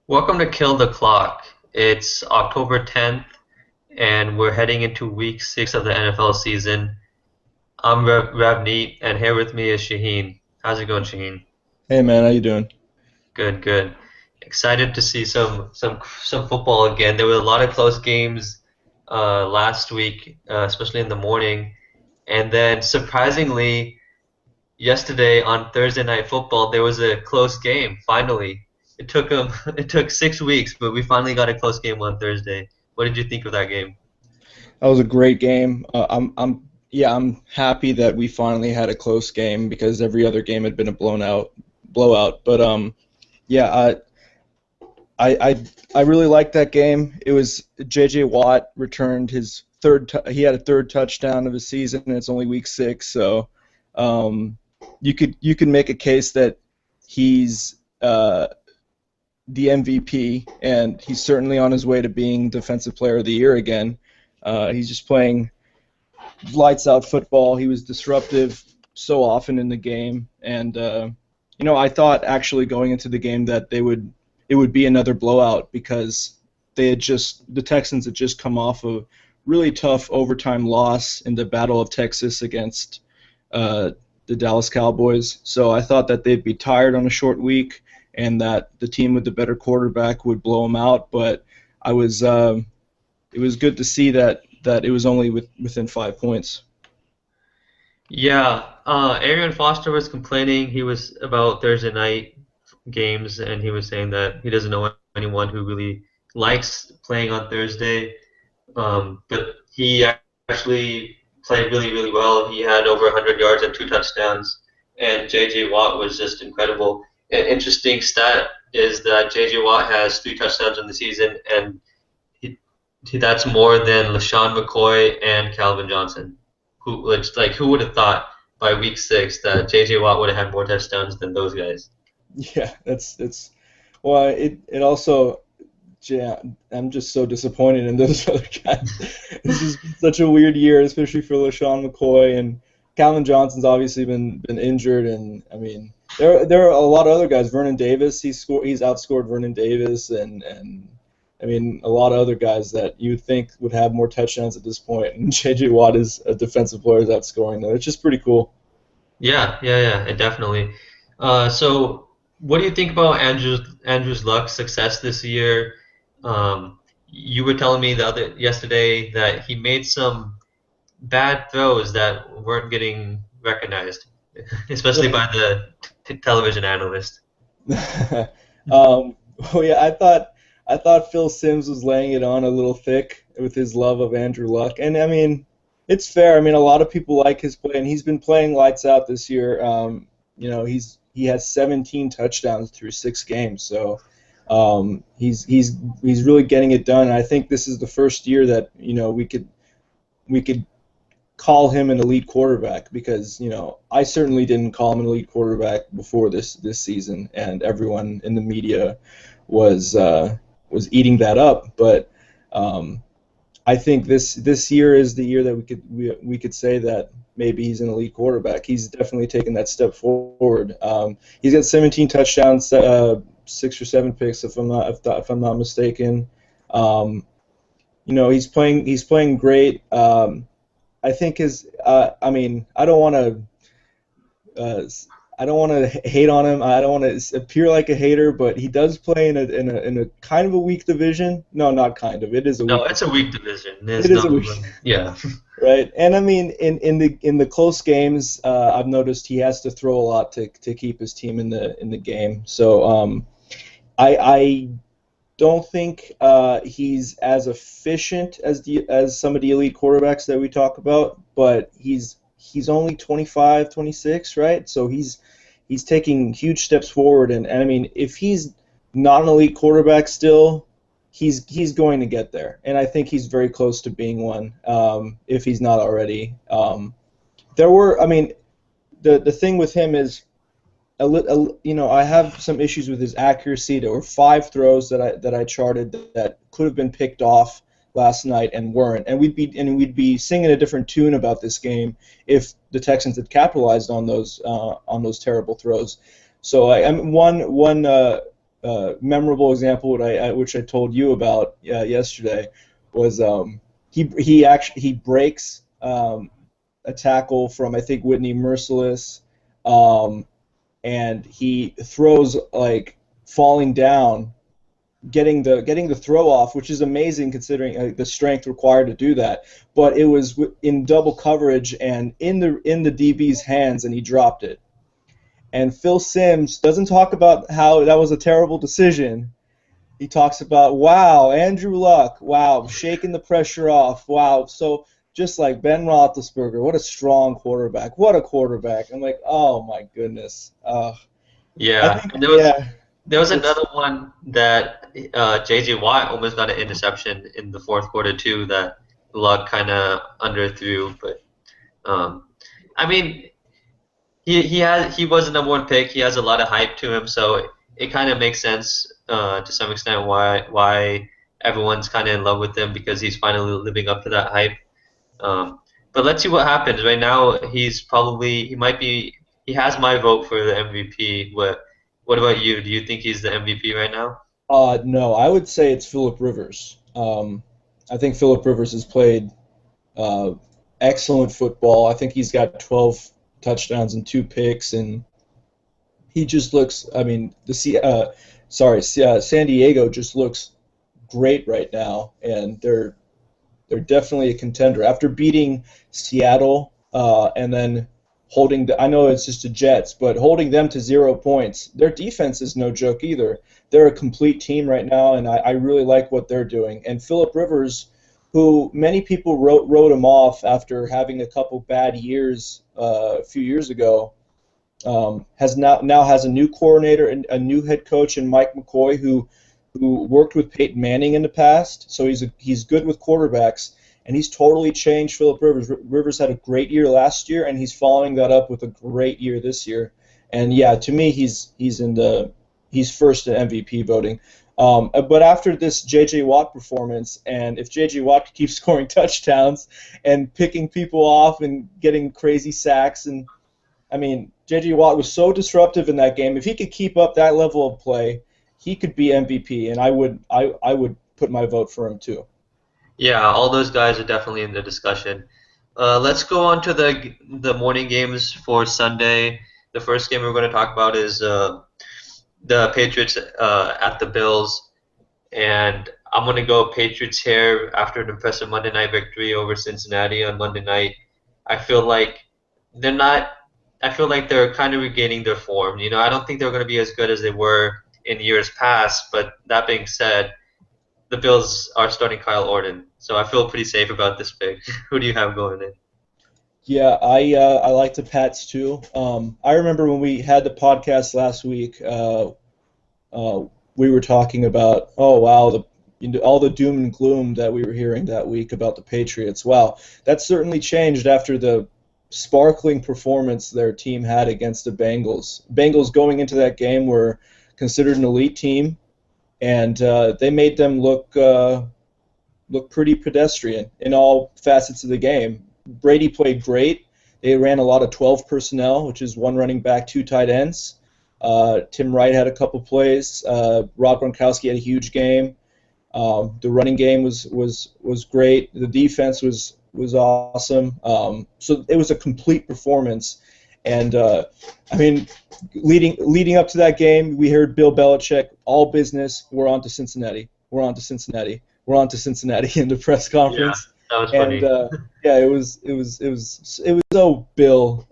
Welcome to Kill the Clock. It's October 10th, and we're heading into week 6 of the NFL season. I'm Ravneet, and here with me is Shaheen. How's it going, Shaheen? Hey man, how you doing? Good, good. Excited to see some football again. There were a lot of close games last week, especially in the morning. And then surprisingly, yesterday on Thursday Night Football, there was a close game. Finally, it took 6 weeks, but we finally got a close game on Thursday. What did you think of that game? That was a great game. I'm happy that we finally had a close game because every other game had been a blowout. But yeah, I really liked that game. It was J.J. Watt returned his he had a third touchdown of the season, and it's only week 6, so um, you could make a case that he's the MVP, and he's certainly on his way to being Defensive Player of the Year again. He's just playing lights out football. He was disruptive so often in the game, and I thought actually going into the game that it would be another blowout because the Texans had just come off a really tough overtime loss in the Battle of Texas against uh, the Dallas Cowboys. So I thought that they'd be tired on a short week and that the team with the better quarterback would blow them out. But I was it was good to see that it was only within 5 points. Yeah, Arian Foster was complaining. He was about Thursday night games, and he was saying that he doesn't know anyone who really likes playing on Thursday. But he actually played really, really well. He had over 100 yards and 2 touchdowns, and J.J. Watt was just incredible. An interesting stat is that J.J. Watt has 3 touchdowns in the season, and that's more than LaShawn McCoy and Calvin Johnson. Who would have thought by week 6 that J.J. Watt would have had more touchdowns than those guys? Yeah, that's well. It also, yeah, I'm just so disappointed in those other guys. This has been such a weird year, especially for LaShawn McCoy, and Calvin Johnson's obviously been injured, and I mean there are a lot of other guys. Vernon Davis, he's outscored Vernon Davis, and I mean a lot of other guys that you would think would have more touchdowns at this point, and J.J. Watt is a defensive player that's outscoring them. It's just pretty cool. Yeah, definitely. So, what do you think about Andrew's Luck's success this year? You were telling me yesterday that he made some bad throws that weren't getting recognized, especially by the television analyst. Well, yeah, I thought Phil Simms was laying it on a little thick with his love of Andrew Luck, and I mean, it's fair. I mean, a lot of people like his play, and he's been playing lights out this year. He has 17 touchdowns through 6 games, so he's really getting it done. And I think this is the first year that we could call him an elite quarterback because I certainly didn't call him an elite quarterback before this season, and everyone in the media was was eating that up. But I think this year is the year that we could say that maybe he's an elite quarterback. He's definitely taken that step forward. He's got 17 touchdowns, 6 or 7 picks if I'm not mistaken. Um, he's playing great. I think I mean, uh, I don't want to hate on him. I don't want to appear like a hater, but he does play in a kind of a weak division. No, not kind of. It is a No, weak. it's a weak division. It There's is no, a weak. yeah. Right. And I mean, in the close games, I've noticed he has to throw a lot to keep his team in the game. So I don't think he's as efficient as some of the elite quarterbacks that we talk about, but he's only 25, 26, right? So he's taking huge steps forward, and I mean, if he's not an elite quarterback still, he's going to get there, and I think he's very close to being one, if he's not already. I mean, the thing with him is I have some issues with his accuracy. There were 5 throws that I charted that could have been picked off last night and weren't, and we'd be singing a different tune about this game if the Texans had capitalized on those terrible throws. So I mean, one memorable example which I told you about yesterday was he breaks a tackle from I think Whitney Merciless, um, and he throws like falling down, getting the throw off, which is amazing considering the strength required to do that. But it was in double coverage and in the DB's hands, and he dropped it. And Phil Simms doesn't talk about how that was a terrible decision. He talks about, wow, Andrew Luck, wow, shaking the pressure off, wow. So just like Ben Roethlisberger, what a strong quarterback, what a quarterback. I'm like, oh my goodness. I Yeah, think, and yeah, there was it's another one that J.J. Watt almost got an interception in the fourth quarter too that Luck kind of underthrew, but um, I mean he was the number one pick. He has a lot of hype to him, so it kind of makes sense to some extent why everyone's kind of in love with him because he's finally living up to that hype. Um, but let's see what happens. Right now, he has my vote for the MVP. What about you? Do you think he's the MVP right now? no, I would say it's Philip Rivers. I think Philip Rivers has played uh, excellent football. I think he's got 12 touchdowns and 2 picks, and he just looks. I mean, San Diego just looks great right now, and they're definitely a contender after beating Seattle and then holding. I know it's just the Jets, but holding them to 0 points. Their defense is no joke either. They're a complete team right now, and I really like what they're doing. And Philip Rivers, who many people wrote him off after having a couple bad years a few years ago, has now has a new coordinator and a new head coach in Mike McCoy who worked with Peyton Manning in the past, so he's good with quarterbacks, and he's totally changed Philip Rivers. Rivers had a great year last year, and he's following that up with a great year this year. And yeah, to me, he's first in MVP voting. But after this J.J. Watt performance, and if J.J. Watt keeps scoring touchdowns and picking people off and getting crazy sacks, and I mean, J.J. Watt was so disruptive in that game. If he could keep up that level of play, he could be MVP, and I would put my vote for him too. Yeah, all those guys are definitely in the discussion. Let's go on to the morning games for Sunday. The first game we're going to talk about is the Patriots at the Bills, and I'm going to go Patriots here after an impressive Monday night victory over Cincinnati on Monday night. I feel like they're not. I feel like they're kind of regaining their form. You know, I don't think they're going to be as good as they were in years past. But that being said, the Bills are starting Kyle Orton, so I feel pretty safe about this pick. Who do you have going in? Yeah, I like the Pats too. I remember when we had the podcast last week. Uh, we were talking about, oh wow, all the doom and gloom that we were hearing that week about the Patriots. Wow, that certainly changed after the sparkling performance their team had against the Bengals. Bengals going into that game were considered an elite team, and they made them look pretty pedestrian in all facets of the game. Brady played great. They ran a lot of 12 personnel, which is one running back, two tight ends. Tim Wright had a couple plays. Rob Gronkowski had a huge game. The running game was great. The defense was awesome. So it was a complete performance. And I mean, leading up to that game, we heard Bill Belichick, all business. We're on to Cincinnati. We're on to Cincinnati. We're on to Cincinnati in the press Yeah, conference. that was And funny. yeah, it was so Bill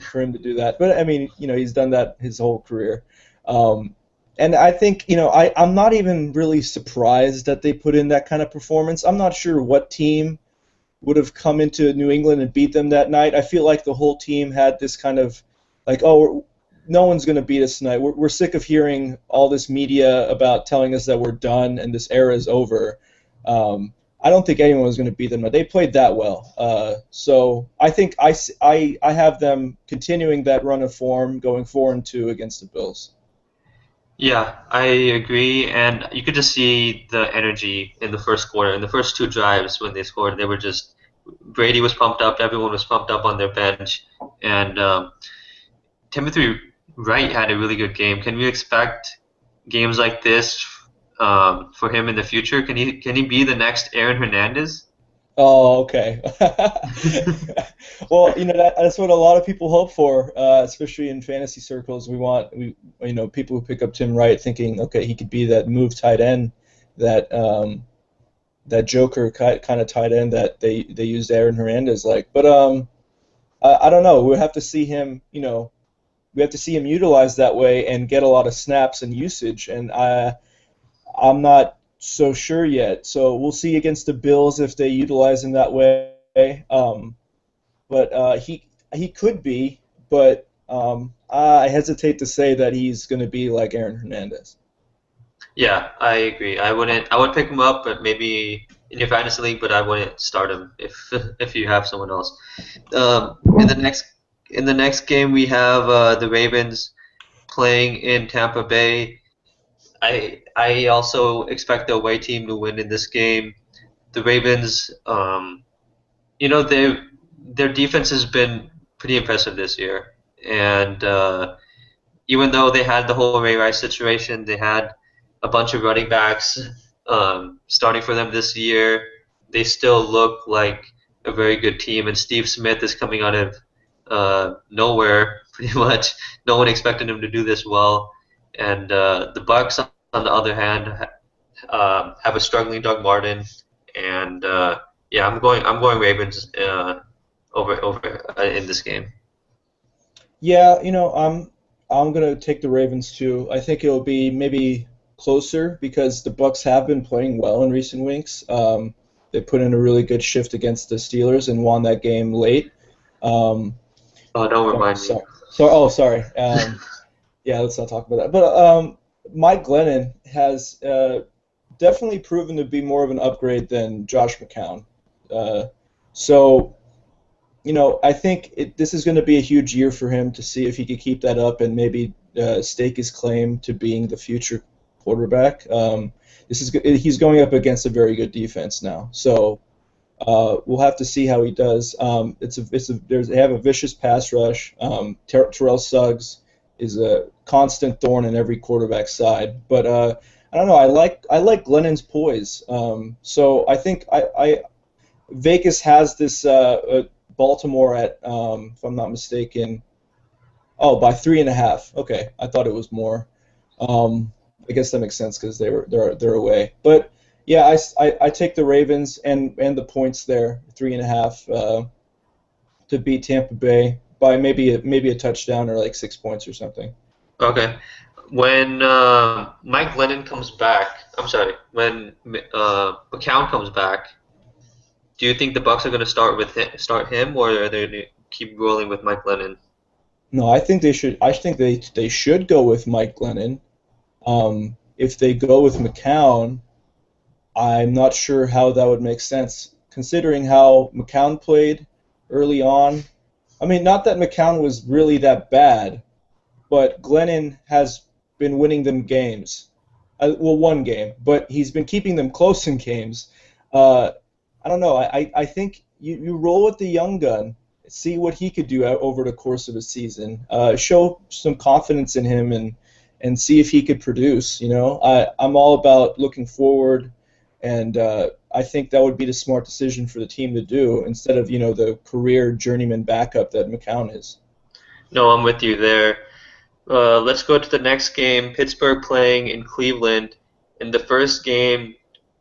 for him to do that. But I mean, he's done that his whole career. Um, and I think, I'm not even really surprised that they put in that kind of performance. I'm not sure what team would have come into New England and beat them that night. I feel like the whole team had this kind of like, oh, no one's going to beat us tonight. We're sick of hearing all this media about telling us that we're done and this era is over. I don't think anyone was going to beat them, but they played that well. So I think I have them continuing that run of form, going 4-2 against the Bills. Yeah, I agree, and you could just see the energy in the first quarter, in the first two drives when they scored. They were just Brady was pumped up, everyone was pumped up on their bench, and Timothy Wright had a really good game. Can we expect games like this for him in the future? Can he be the next Aaron Hernandez? Oh, okay. Well, that's what a lot of people hope for, especially in fantasy circles. People who pick up Tim Wright thinking, okay, he could be that move tight end, that that joker kind of tight end that they used Aaron Hernandez like. But I don't know. We'll have to see him. We have to see him utilized that way and get a lot of snaps and usage. And I'm not so sure yet. So we'll see against the Bills if they utilize him that way. But he could be, but I hesitate to say that he's going to be like Aaron Hernandez. Yeah, I agree. I would pick him up, but maybe in your fantasy league, but I wouldn't start him if if you have someone else. Um, in the next in the next game, we have the Ravens playing in Tampa Bay. I also expect the away team to win in this game. The Ravens, their defense has been pretty impressive this year, and even though they had the whole Ray Rice situation, they had a bunch of running backs starting for them this year. They still look like a very good team, and Steve Smith is coming out of nowhere, pretty much. No one expected him to do this well, and the Bucks, on the other hand, have a struggling Doug Martin, and yeah, I'm going Ravens over in this game. Yeah, I'm gonna take the Ravens too. I think it'll be maybe closer because the Bucks have been playing well in recent weeks. They put in a really good shift against the Steelers and won that game late. Um, Oh, don't sorry, remind me. sorry, sorry. Yeah, let's not talk about that. But Mike Glennon has definitely proven to be more of an upgrade than Josh McCown. Uh, so I think this is going to be a huge year for him to see if he could keep that up and maybe stake his claim to being the future quarterback. He's going up against a very good defense now, so we'll have to see how he does. They have a vicious pass rush. Terrell Suggs is a constant thorn in every quarterback's side, but I don't know. I like Glennon's poise. So I think Vegas has this Baltimore at, if I'm not mistaken, by 3.5. Okay, I thought it was more. I guess that makes sense because they're away. But yeah, I take the Ravens and the points there, 3.5, to beat Tampa Bay by maybe a touchdown or like 6 points or something. Okay. When Mike Glennon comes back, I'm sorry, when McCown comes back, do you think the Bucks are going to start him, or are they going to keep rolling with Mike Glennon? No, I think they should. I think they should go with Mike Glennon. If they go with McCown, I'm not sure how that would make sense, considering how McCown played early on. I mean, not that McCown was really that bad, but Glennon has been winning them games. Well, one game, but he's been keeping them close in games. Uh, I don't know. I think you roll with the young gun, see what he could do over the course of a season. Show some confidence in him and see if he could produce. I'm all about looking forward, and I think that would be the smart decision for the team to do instead of the career journeyman backup that McCown is. No, I'm with you there. Let's go to the next game. Pittsburgh playing in Cleveland. In the first game,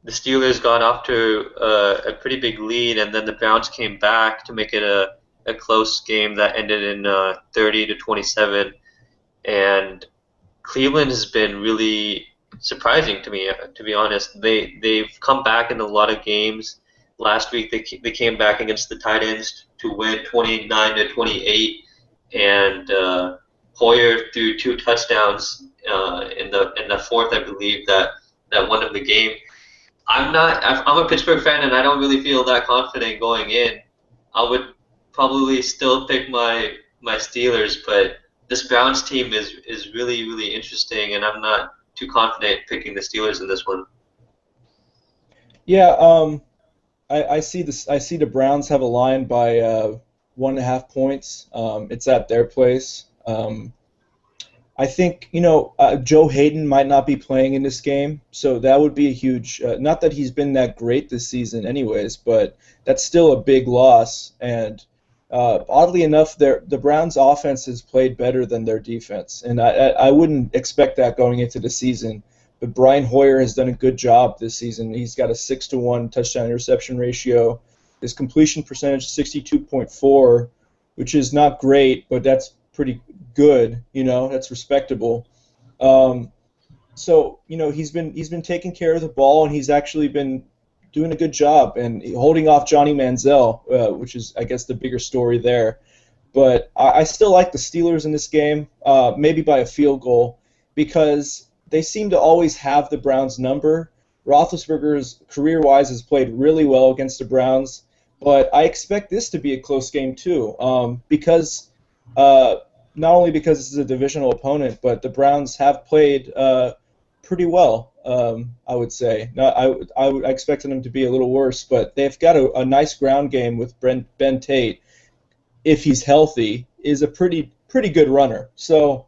the Steelers got off to a pretty big lead, and then the Browns came back to make it a close game that ended in 30-27. And Cleveland has been really surprising to me, to be honest. They've come back in a lot of games. Last week they came back against the Titans to win 29-28, and Hoyer threw two touchdowns in the fourth, I believe, that won them the game. I'm a Pittsburgh fan, and I don't really feel that confident going in. I would probably still pick my Steelers, but this Browns team is really really interesting, and I'm not too confident picking the Steelers in this one. Yeah, I see this. I see the Browns have a line by 1.5 points. It's at their place. I think, Joe Hayden might not be playing in this game, so that would be a huge. Not that he's been that great this season, anyways, but that's still a big loss. And oddly enough, the Browns' offense has played better than their defense, and I wouldn't expect that going into the season. But Brian Hoyer has done a good job this season. He's got a 6-to-1 touchdown interception ratio. His completion percentage 62.4, which is not great, but that's pretty good. That's respectable. So he's been taking care of the ball, and he's actually been doing a good job and holding off Johnny Manziel, which is, I guess, the bigger story there. But I still like the Steelers in this game, maybe by a field goal, because they seem to always have the Browns' number. Roethlisberger's career-wise has played really well against the Browns, but I expect this to be a close game too, because not only because this is a divisional opponent, but the Browns have played pretty well. I would say. I expected them to be a little worse, but they've got a nice ground game with Ben Tate. If he's healthy, is a pretty good runner. So.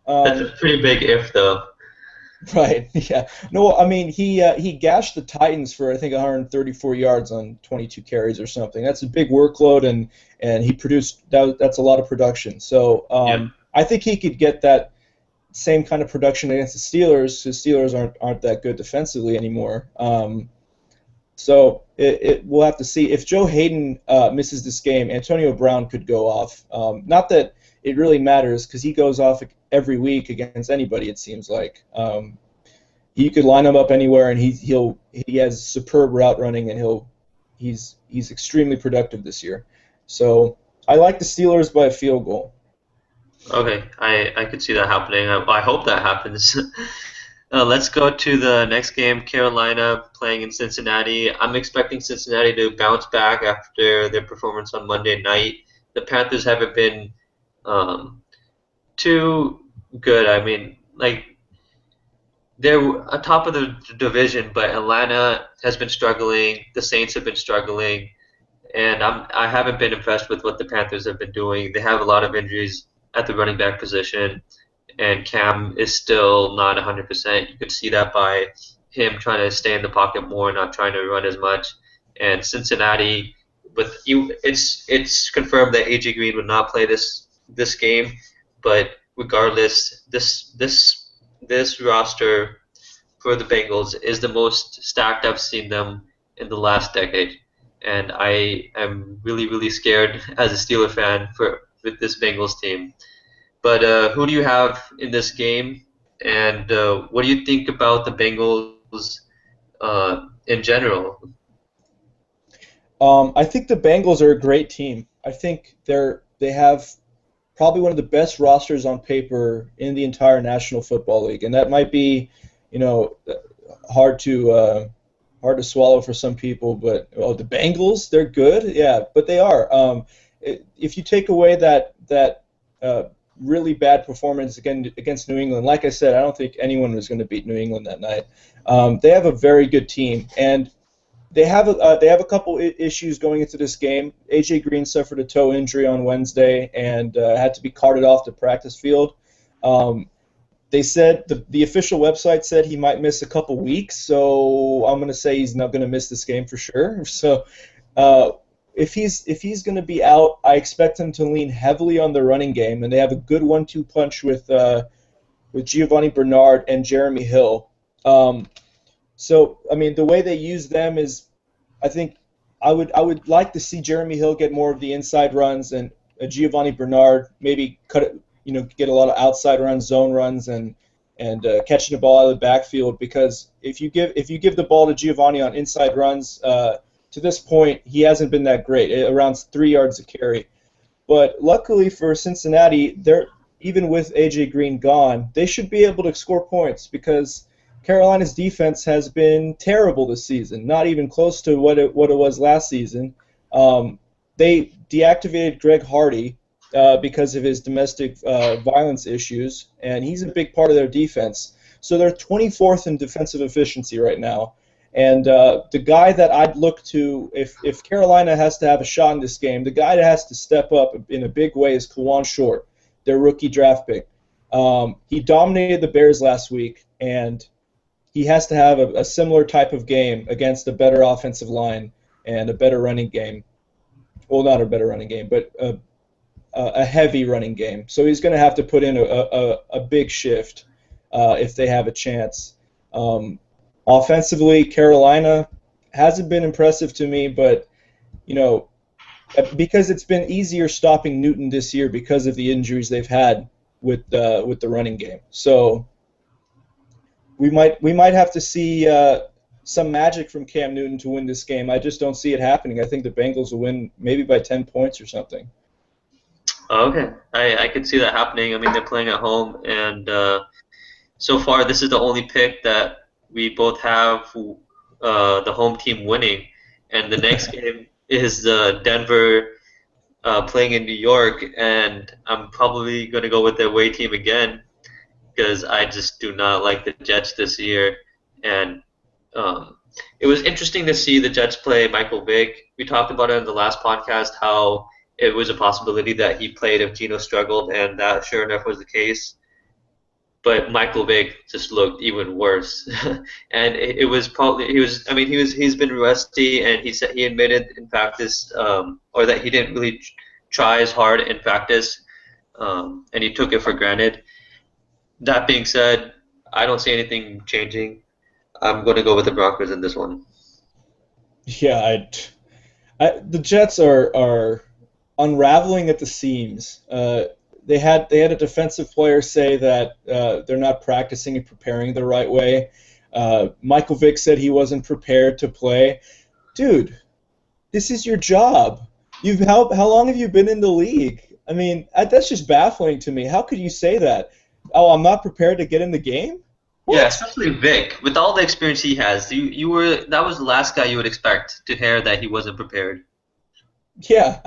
That's a pretty big if, though. Right. Yeah. No. I mean, he gashed the Titans for I think 134 yards on 22 carries or something. That's a big workload, and he produced that's a lot of production. So Yeah. I think he could get that same kind of production against the Steelers. The Steelers aren't that good defensively anymore. So we'll have to see. If Joe Hayden misses this game, Antonio Brown could go off. Not that it really matters because he goes off every week against anybody. It seems like he could line him up anywhere, and he has superb route running, and he's extremely productive this year. So I like the Steelers by a field goal. Okay, I could see that happening. I hope that happens. Let's go to the next game, Carolina playing in Cincinnati. I'm expecting Cincinnati to bounce back after their performance on Monday night. The Panthers haven't been too good. I mean, like, they're atop of the division, but Atlanta has been struggling. The Saints have been struggling, and I haven't been impressed with what the Panthers have been doing. They have a lot of injuries at the running back position, and Cam is still not 100%. You could see that by him trying to stay in the pocket more, not trying to run as much. And Cincinnati, it's confirmed that AJ Green would not play this game, but regardless, this roster for the Bengals is the most stacked I've seen them in the last decade, and I am really, really scared as a Steeler fan with this Bengals team. But who do you have in this game, and what do you think about the Bengals in general? I think the Bengals are a great team. I think they have probably one of the best rosters on paper in the entire National Football League, and that might be, hard to swallow for some people. But the Bengals, they're good, yeah, but they are. If you take away that really bad performance against New England, like I said, I don't think anyone was going to beat New England that night. They have a very good team, and they have a couple issues going into this game. AJ Green suffered a toe injury on Wednesday and had to be carted off the practice field. They said the official website said he might miss a couple weeks, so I'm going to say he's not going to miss this game for sure. So if he's going to be out, I expect him to lean heavily on the running game, and they have a good 1-2 punch with Giovanni Bernard and Jeremy Hill. So, I mean, the way they use them is, I think I would like to see Jeremy Hill get more of the inside runs, and Giovanni Bernard maybe get a lot of outside runs, zone runs, and catching the ball out of the backfield. Because if you give the ball to Giovanni on inside runs, to this point he hasn't been that great, around 3 yards a carry. But luckily for Cincinnati, even with AJ Green gone, they should be able to score points because Carolina's defense has been terrible this season, not even close to what it was last season. They deactivated Greg Hardy because of his domestic violence issues, and he's a big part of their defense. So they're 24th in defensive efficiency right now. And the guy that I'd look to, if Carolina has to have a shot in this game, the guy that has to step up in a big way is Kawan Short, their rookie draft pick. He dominated the Bears last week, and he has to have a similar type of game against a better offensive line and a better running game. Well, not a better running game, but a heavy running game. So he's going to have to put in a big shift if they have a chance. Um, Offensively, Carolina hasn't been impressive to me, but you know, because it's been easier stopping Newton this year because of the injuries they've had with the running game. So we might have to see some magic from Cam Newton to win this game. I just don't see it happening. I think the Bengals will win maybe by 10 points or something. Okay, I could see that happening. I mean, they're playing at home, and so far this is the only pick that we both have the home team winning, and the next game is Denver playing in New York, and I'm probably going to go with the away team again because I just do not like the Jets this year, and um, it was interesting to see the Jets play Michael Vick. We talked about it in the last podcast how it was a possibility that he played if Geno struggled, and that sure enough was the case. But Michael Vick just looked even worse, and it was probably he was. I mean, he's been rusty, and he said he admitted in practice, or that he didn't really try as hard in practice, and he took it for granted. That being said, I don't see anything changing. I'm going to go with the Broncos in this one. Yeah, the Jets are unraveling at the seams. They had a defensive player say that they're not practicing and preparing the right way. Michael Vick said he wasn't prepared to play. Dude, this is your job. How long have you been in the league? I mean, that's just baffling to me. How could you say that? Oh, I'm not prepared to get in the game? Yeah, What? especially Vic, with all the experience he has, you were that was the last guy you would expect to hear that he wasn't prepared. Yeah,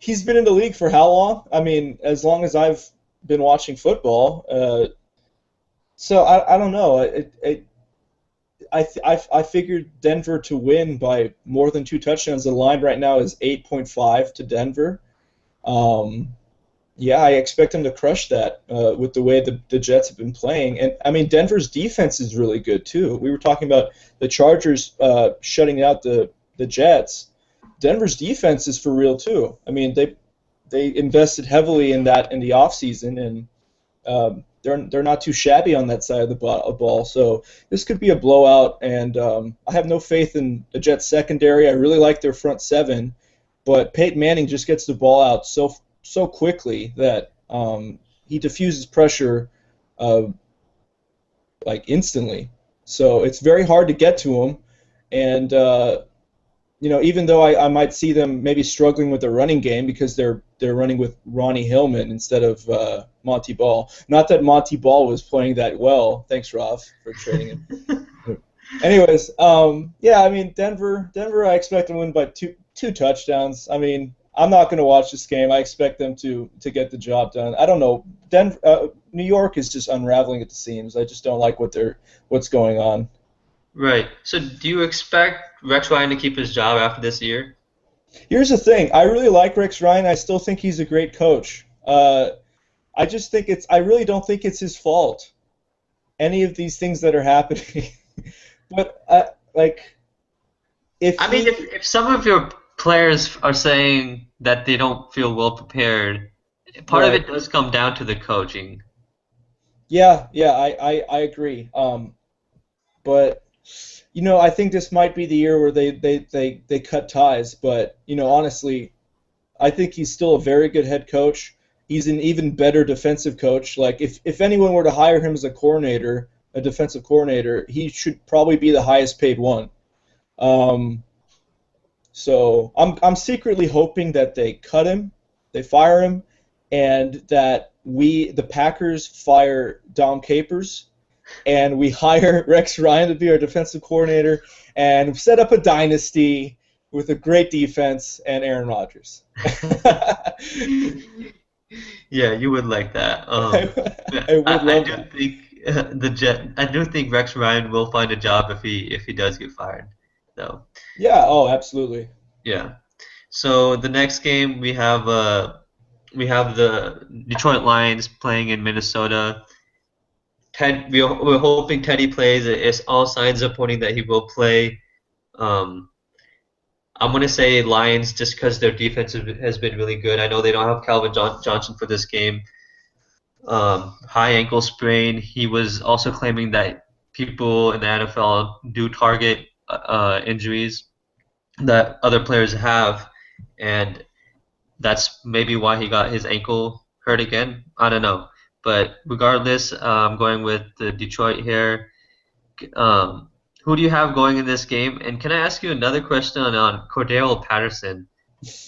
he's been in the league for how long? I mean, as long as I've been watching football. So I don't know. I figured Denver to win by more than two touchdowns. The line right now is 8.5 to Denver. Um, yeah, I expect them to crush that with the way the Jets have been playing. And I mean, Denver's defense is really good too. We were talking about the Chargers shutting out the Jets. Denver's defense is for real too. I mean, they invested heavily in that in the offseason, and they're not too shabby on that side of the ball. So this could be a blowout, and I have no faith in the Jets secondary. I really like their front seven, but Peyton Manning just gets the ball out so quickly that he diffuses pressure like instantly. So it's very hard to get to him, and even though I might see them maybe struggling with their running game because they're running with Ronnie Hillman instead of Monty Ball. Not that Monty Ball was playing that well. Thanks, Rav, for trading him. Anyways, yeah, I mean Denver, I expect them to win by two touchdowns. I mean, I'm not going to watch this game. I expect them to get the job done. I don't know. New York is just unraveling at the seams. I just don't like what's going on. Right. So do you expect Rex Ryan to keep his job after this year? Here's the thing. I really like Rex Ryan. I still think he's a great coach. I just think I really don't think it's his fault. Any of these things that are happening. But like, if I mean, he, if some of your players are saying that they don't feel well prepared, part of right. it does come down to the coaching. Yeah, I agree. But I think this might be the year where they cut ties. But honestly, I think he's still a very good head coach. He's an even better defensive coach. Like if anyone were to hire him as a defensive coordinator, he should probably be the highest paid one. Um, so I'm secretly hoping that they cut him, they fire him, and that the Packers fire Dom Capers and we hire Rex Ryan to be our defensive coordinator and set up a dynasty with a great defense and Aaron Rodgers. Yeah, you would like that. I would I love do that. think I do think Rex Ryan will find a job if he does get fired. So Yeah, oh, absolutely. yeah. So the next game we have we have the Detroit Lions playing in Minnesota. We're hoping Teddy plays. It's all signs are pointing that he will play. Um, I'm gonna say Lions just because their defense has been really good. I know they don't have Johnson for this game. High ankle sprain. He was also claiming that people in the NFL do target injuries that other players have, and that's maybe why he got his ankle hurt again. I don't know, but regardless, I'm going with the Detroit here. Um, who do you have going in this game? And can I ask you another question on Cordero Patterson?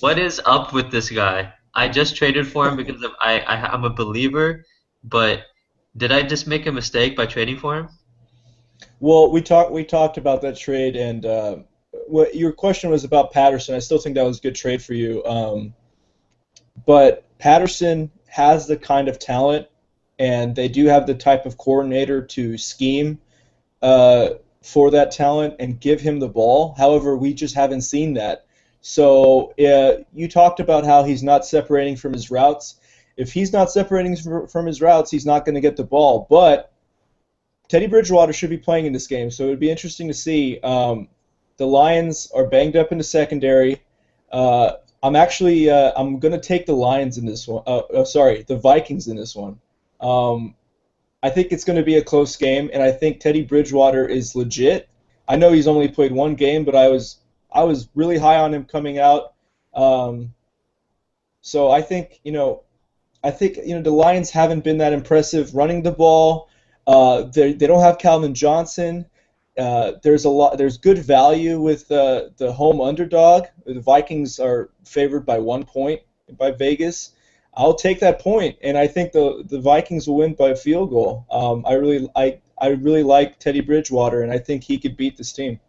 What is up with this guy? I just traded for him because I'm a believer, but did I just make a mistake by trading for him? Well, we talked about that trade, and what your question was about Patterson. I still think that was a good trade for you. But Patterson has the kind of talent, and they do have the type of coordinator to scheme uh, for that talent and give him the ball. However, we just haven't seen that. So you talked about how he's not separating from his routes. If he's not separating from his routes, he's not going to get the ball. But Teddy Bridgewater should be playing in this game, so it would be interesting to see. The Lions are banged up in the secondary. I'm going to take the Lions in this one. Sorry, the Vikings in this one. Um, I think it's going to be a close game, and I think Teddy Bridgewater is legit. I know he's only played one game, but I was really high on him coming out. Um, so I think the Lions haven't been that impressive running the ball. They don't have Calvin Johnson. There's good value with the home underdog. The Vikings are favored by 1 point by Vegas. I'll take that point, and I think the Vikings will win by a field goal. I really like Teddy Bridgewater, and I think he could beat this team.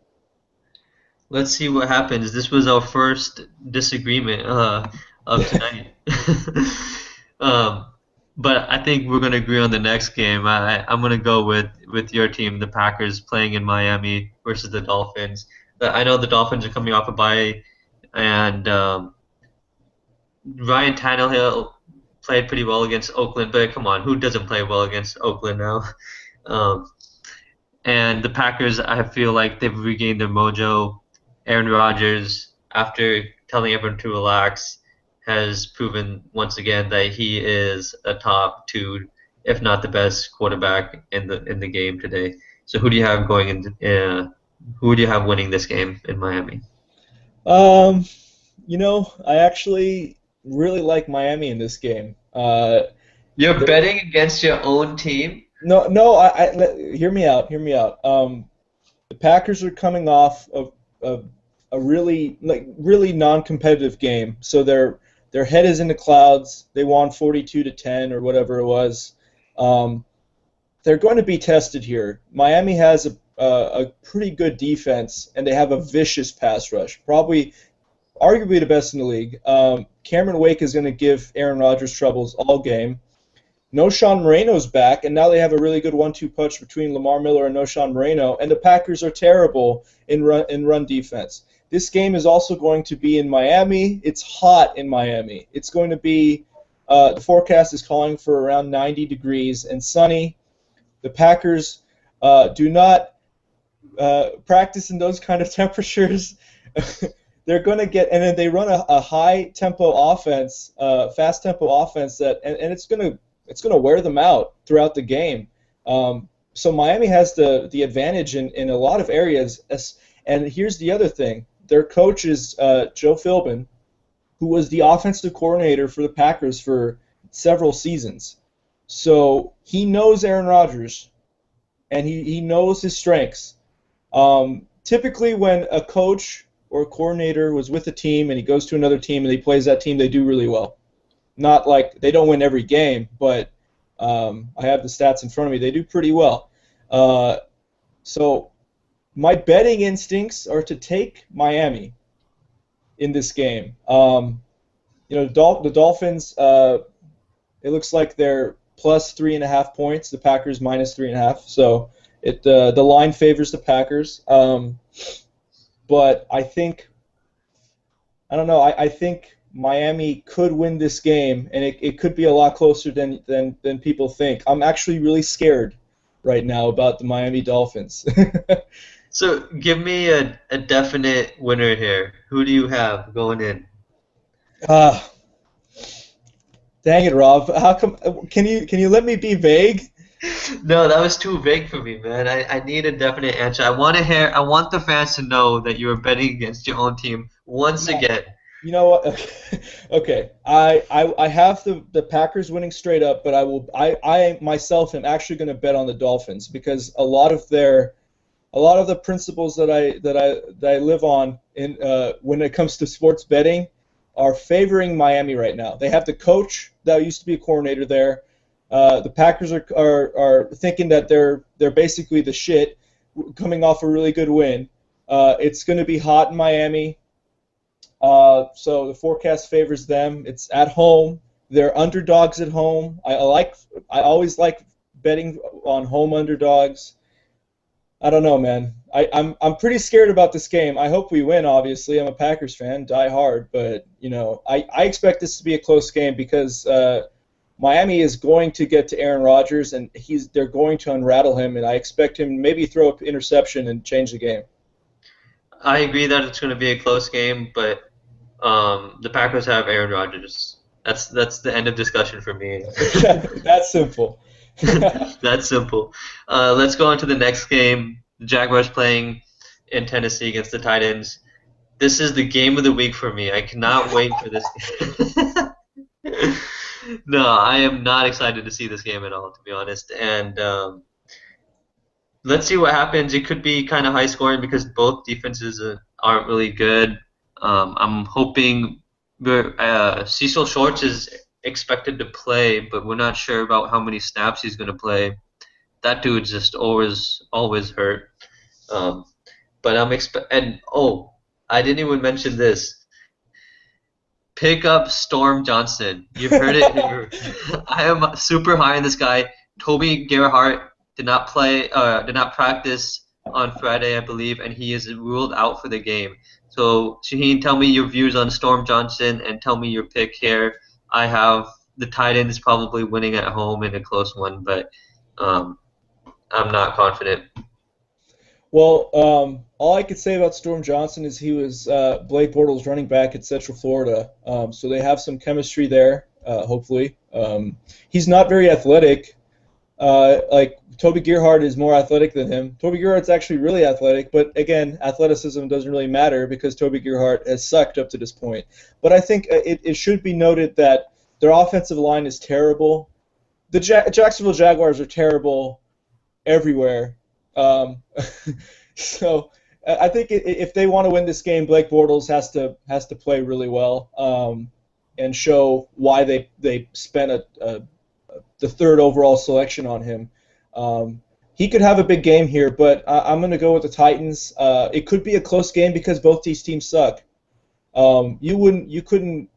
Let's see what happens. This was our first disagreement of tonight. um, but I think we're going to agree on the next game. I'm going to go with your team, the Packers, playing in Miami versus the Dolphins. I know the Dolphins are coming off a bye, and Ryan Tannehill played pretty well against Oakland. But come on, who doesn't play well against Oakland now? Um, and the Packers, I feel like they've regained their mojo. Aaron Rodgers, after telling everyone to relax, has proven once again that he is a top two, if not the best quarterback in the game today. So who do you have going who do you have winning this game in Miami? Um, I actually really like Miami in this game. You're betting against your own team? No, no. Hear me out. Hear me out. The Packers are coming off of a really non-competitive game, so their head is in the clouds. They won 42-10 or whatever it was. Um, they're going to be tested here. Miami has a pretty good defense, and they have a vicious pass rush. Probably, arguably the best in the league. Cameron Wake is going to give Aaron Rodgers troubles all game. Noshawn Moreno's back, and now they have a really good 1-2 punch between Lamar Miller and Noshawn Moreno, and the Packers are terrible in run defense. This game is also going to be in Miami. It's hot in Miami. It's going to be, the forecast is calling for around 90 degrees and sunny. The Packers do not practice in those kind of temperatures. They're going to get, and then they run a high tempo offense, fast tempo offense and it's going to wear them out throughout the game. So Miami has the advantage in a lot of areas. And here's the other thing: their coach is Joe Philbin, who was the offensive coordinator for the Packers for several seasons. So he knows Aaron Rodgers, and he knows his strengths. Typically, when a coach or a coordinator was with a team and he goes to another team and he plays that team, they do really well. Not like they don't win every game, but I have the stats in front of me. They do pretty well. So my betting instincts are to take Miami in this game. The Dolphins. It looks like they're plus 3.5 points. The Packers minus 3.5. So the line favors the Packers. But I don't know. I think Miami could win this game, and it could be a lot closer than people think. I'm actually really scared right now about the Miami Dolphins. So give me a definite winner here. Who do you have going in? Ah, dang it, Rob. How come? Can you let me be vague? No, that was too vague for me, man. I need a definite answer. I want the fans to know that you are betting against your own team once Yeah. again. You know what? Okay. Okay. I have the Packers winning straight up, but I myself am actually going to bet on the Dolphins because a lot of the principles that I live on in when it comes to sports betting are favoring Miami right now. They have the coach that used to be a coordinator there. The Packers are thinking that they're basically the shit, coming off a really good win. It's going to be hot in Miami, so the forecast favors them. It's at home. They're underdogs at home. I always like betting on home underdogs. I don't know, man. I'm pretty scared about this game. I hope we win. Obviously, I'm a Packers fan, die hard. But I expect this to be a close game because Miami is going to get to Aaron Rodgers, and they're going to unrattle him, and I expect him to maybe throw up interception and change the game. I agree that it's going to be a close game, but the Packers have Aaron Rodgers. That's the end of discussion for me. That's simple. That's simple. Let's go on to the next game. The Jaguars playing in Tennessee against the Titans. This is the game of the week for me. I cannot wait for this. No, I am not excited to see this game at all, to be honest. And let's see what happens. It could be kind of high scoring because both defenses aren't really good. I'm hoping Cecil Shorts is expected to play, but we're not sure about how many snaps he's going to play. That dude's just always hurt. Um, but I didn't even mention this. Pick up Storm Johnson. You've heard it here. I am super high on this guy. Toby Gerhardt did not practice on Friday, I believe, and he is ruled out for the game. So, Shaheen, tell me your views on Storm Johnson and tell me your pick here. I have the Titans probably winning at home in a close one, but um, I'm not confident. Well, all I could say about Storm Johnson is he was Blake Bortles' running back at Central Florida, so they have some chemistry there. Hopefully, he's not very athletic. Like Toby Gerhardt is more athletic than him. Toby Gerhardt's actually really athletic, but again, athleticism doesn't really matter because Toby Gerhardt has sucked up to this point. But I think it should be noted that their offensive line is terrible. The Jacksonville Jaguars are terrible everywhere. Um, so I think if they want to win this game, Blake Bortles has to play really well and show why they spent the third overall selection on him. He could have a big game here, but I'm going to go with the Titans. It could be a close game because both these teams suck. You couldn't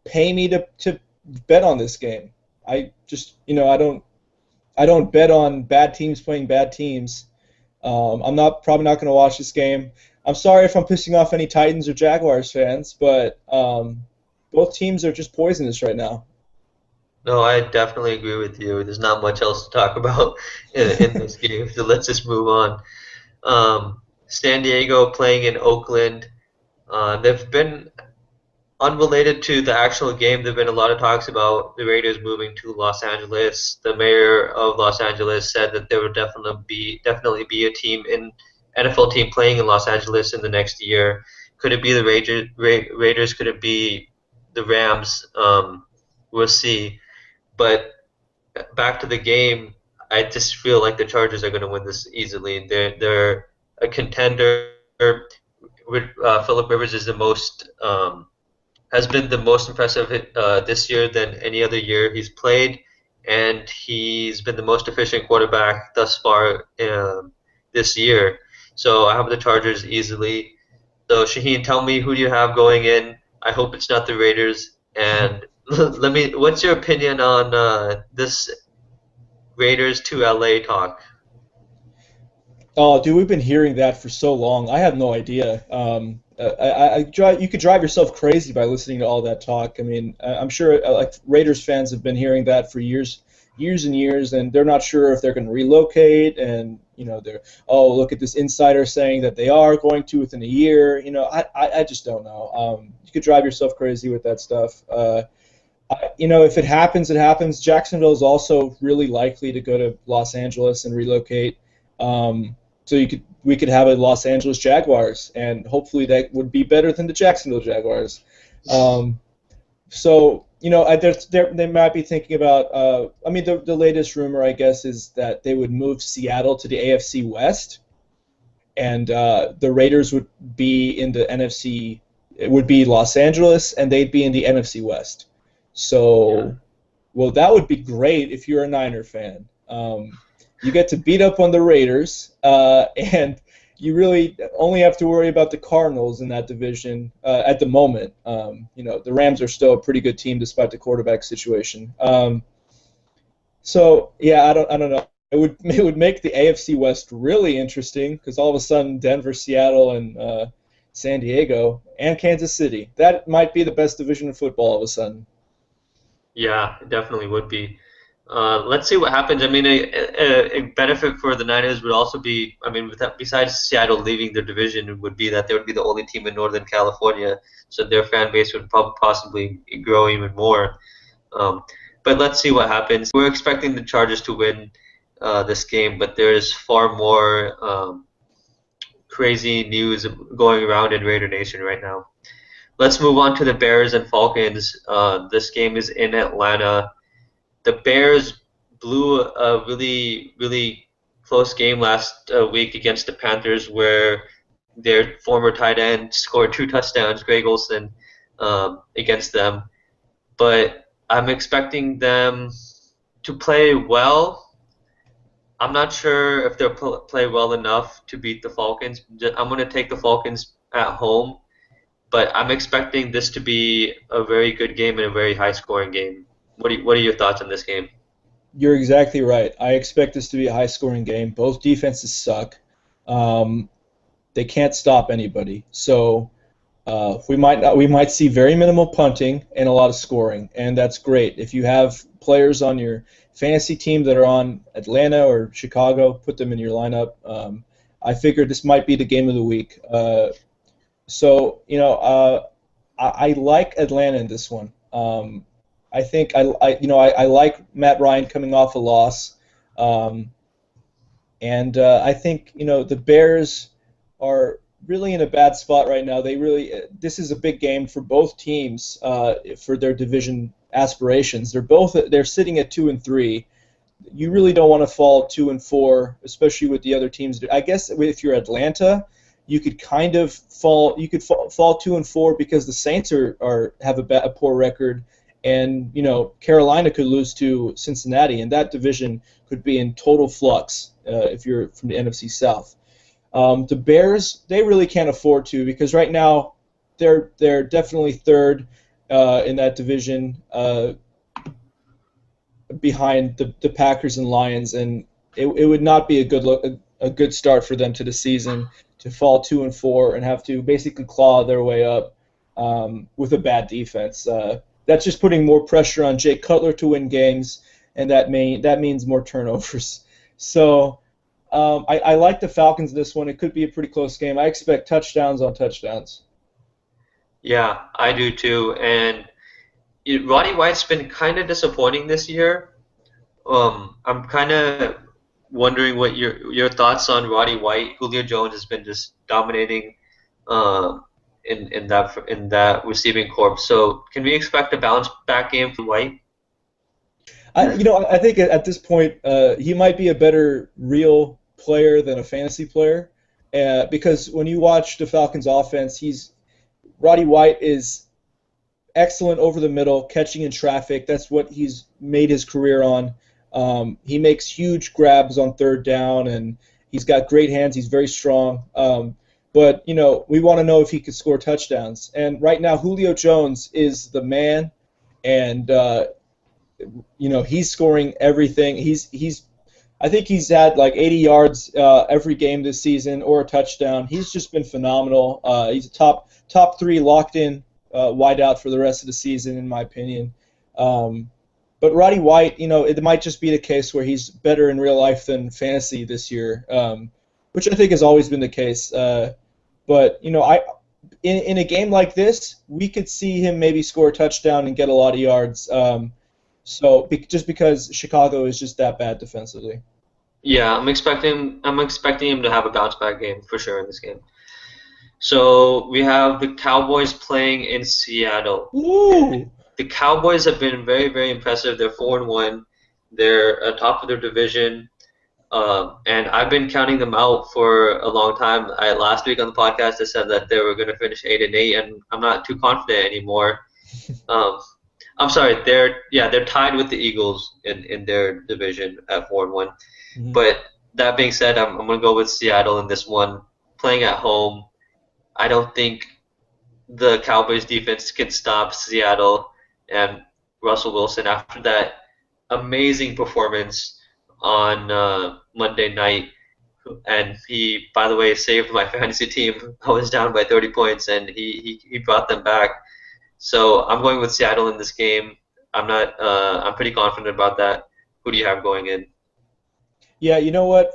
pay me to bet on this game. I just I don't bet on bad teams playing bad teams. I'm probably not going to watch this game. I'm sorry if I'm pissing off any Titans or Jaguars fans, but both teams are just poisonous right now. No, I definitely agree with you. There's not much else to talk about in this game, so let's just move on. San Diego playing in Oakland. They've been unrelated to the actual game. There've been a lot of talks about the Raiders moving to Los Angeles. The mayor of Los Angeles said that there would definitely be a team in NFL team playing in Los Angeles in the next year. Could it be the Raiders? Could it be the Rams? We'll see. But back to the game, I just feel like the Chargers are going to win this easily. They're a contender. Philip Rivers is the most has been the most impressive this year than any other year he's played, and he's been the most efficient quarterback thus far this year. So I have the Chargers easily. So Shaheen, tell me who do you have going in? I hope it's not the Raiders. And what's your opinion on this Raiders to LA talk? Oh, dude, we've been hearing that for so long. I have no idea. you could drive yourself crazy by listening to all that talk. I mean, I'm sure like Raiders fans have been hearing that for years and years, and they're not sure if they're going to relocate. And they're look at this insider saying that they are going to within a year. I just don't know. You could drive yourself crazy with that stuff. If it happens, it happens. Jacksonville is also really likely to go to Los Angeles and relocate. So we could have a Los Angeles Jaguars, and hopefully that would be better than the Jacksonville Jaguars. So they might be thinking about. The latest rumor, I guess, is that they would move Seattle to the AFC West, and the Raiders would be in the NFC. It would be Los Angeles, and they'd be in the NFC West. So, well, that would be great if you're a Niner fan. You get to beat up on the Raiders, and you really only have to worry about the Cardinals in that division at the moment. The Rams are still a pretty good team despite the quarterback situation. So yeah, I don't know. It would make the AFC West really interesting because all of a sudden Denver, Seattle, and San Diego and Kansas City, that might be the best division of football all of a sudden. Yeah, it definitely would be. Let's see what happens. I mean, a benefit for the Niners would also be, I mean, besides Seattle leaving their division, would be that they would be the only team in Northern California, so their fan base would possibly grow even more. But let's see what happens. We're expecting the Chargers to win this game, but there's far more crazy news going around in Raider Nation right now. Let's move on to the Bears and Falcons. This game is in Atlanta. The Bears blew a really, really close game last week against the Panthers where their former tight end scored 2 touchdowns, Greg Olsen, against them. But I'm expecting them to play well. I'm not sure if they'll play well enough to beat the Falcons. I'm going to take the Falcons at home, but I'm expecting this to be a very good game and a very high-scoring game. What are your thoughts on this game? You're exactly right. I expect this to be a high-scoring game. Both defenses suck. They can't stop anybody. So we might see very minimal punting and a lot of scoring, and that's great. If you have players on your fantasy team that are on Atlanta or Chicago, put them in your lineup. I figured this might be the game of the week. I like Atlanta in this one. I think I like Matt Ryan coming off a loss, and I think the Bears are really in a bad spot right now. This is a big game for both teams for their division aspirations. They're sitting at 2-3. You really don't want to fall 2-4, especially with the other teams. I guess if you're Atlanta, you could kind of fall. You could fall 2-4 because the Saints have a poor record. And Carolina could lose to Cincinnati, and that division could be in total flux if you're from the NFC South. The Bears, they really can't afford to because right now they're definitely third in that division behind the Packers and Lions, and it would not be a good start for them to the season to fall 2-4 and have to basically claw their way up with a bad defense. That's just putting more pressure on Jay Cutler to win games, and that means more turnovers. So I like the Falcons in this one. It could be a pretty close game. I expect touchdowns on touchdowns. Yeah, I do too. And Roddy White's been kind of disappointing this year. I'm kind of wondering what your thoughts on Roddy White. Julio Jones has been just dominating in that receiving corps. So can we expect a bounce back game from White? I think at this point he might be a better real player than a fantasy player because when you watch the Falcons offense, Roddy White is excellent over the middle, catching in traffic. That's what he's made his career on. He makes huge grabs on third down, and he's got great hands. He's very strong. But we want to know if he could score touchdowns. And right now, Julio Jones is the man, and he's scoring everything. He's I think he's had like 80 yards every game this season or a touchdown. He's just been phenomenal. He's a top three locked in wideout for the rest of the season, in my opinion. Um, but Roddy White, it might just be the case where he's better in real life than fantasy this year, which I think has always been the case. But in a game like this, we could see him maybe score a touchdown and get a lot of yards. Just because Chicago is just that bad defensively. Yeah, I'm expecting him to have a bounce back game for sure in this game. So we have the Cowboys playing in Seattle. And Ooh. the Cowboys have been very, very impressive. They're 4-1. They're atop of their division. And I've been counting them out for a long time. Last week on the podcast, I said that they were going to finish 8-8, and I'm not too confident anymore. Um, I'm sorry, they're tied with the Eagles in their division at 4-1. Mhm. But that being said, I'm going to go with Seattle in this one. Playing at home, I don't think the Cowboys defense can stop Seattle and Russell Wilson after that amazing performance on Monday night. And he, by the way, saved my fantasy team. I was down by 30 points, and he brought them back. So I'm going with Seattle in this game. I'm not. I'm pretty confident about that. Who do you have going in? Yeah, you know what?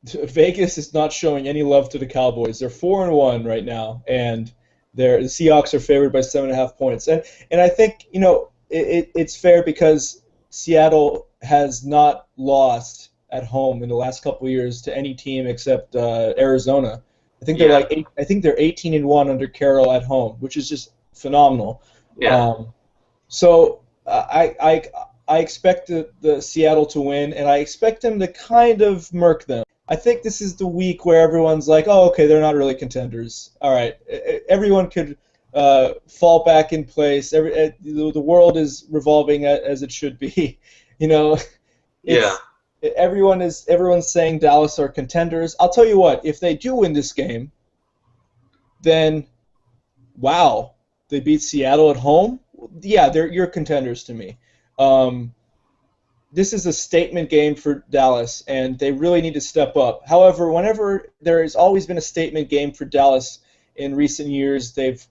Vegas is not showing any love to the Cowboys. They're 4-1 right now, and the Seahawks are favored by 7.5 points. And I think it's fair because Seattle has not lost at home in the last couple of years to any team except Arizona. I think they're Yeah, I think they're 18-1 under Carroll at home, which is just phenomenal. yeah, Um, so I expect the Seattle to win, and I expect them to kind of murk them. I think this is the week where everyone's like, oh, okay, they're not really contenders. All right, everyone could fall back in place. The world is revolving as it should be. You know, yeah. it's everyone's saying Dallas are contenders. I'll tell you what, if they do win this game, then wow, they beat Seattle at home. Yeah, you're contenders to me. Um, this is a statement game for Dallas, and they really need to step up. However, whenever there has always been a statement game for Dallas in recent years, they've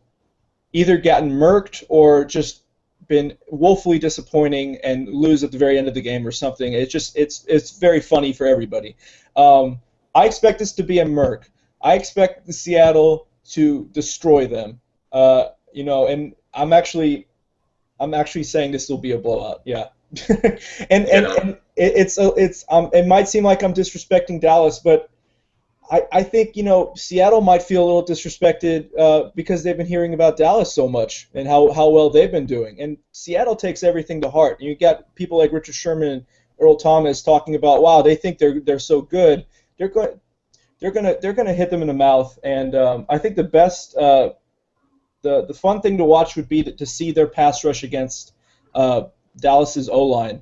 either gotten murked or just been woefully disappointing and lose at the very end of the game or something. It's very funny for everybody. I expect this to be a murk. I expect the Seattle to destroy them. And I'm actually saying this will be a blowout. Yeah. Yeah. And it might seem like I'm disrespecting Dallas, but I think Seattle might feel a little disrespected because they've been hearing about Dallas so much and how well they've been doing. And Seattle takes everything to heart. You got people like Richard Sherman and Earl Thomas talking about, wow, they think they're so good. They're gonna hit them in the mouth. And I think the fun thing to watch would be to see their pass rush against Dallas's O-line.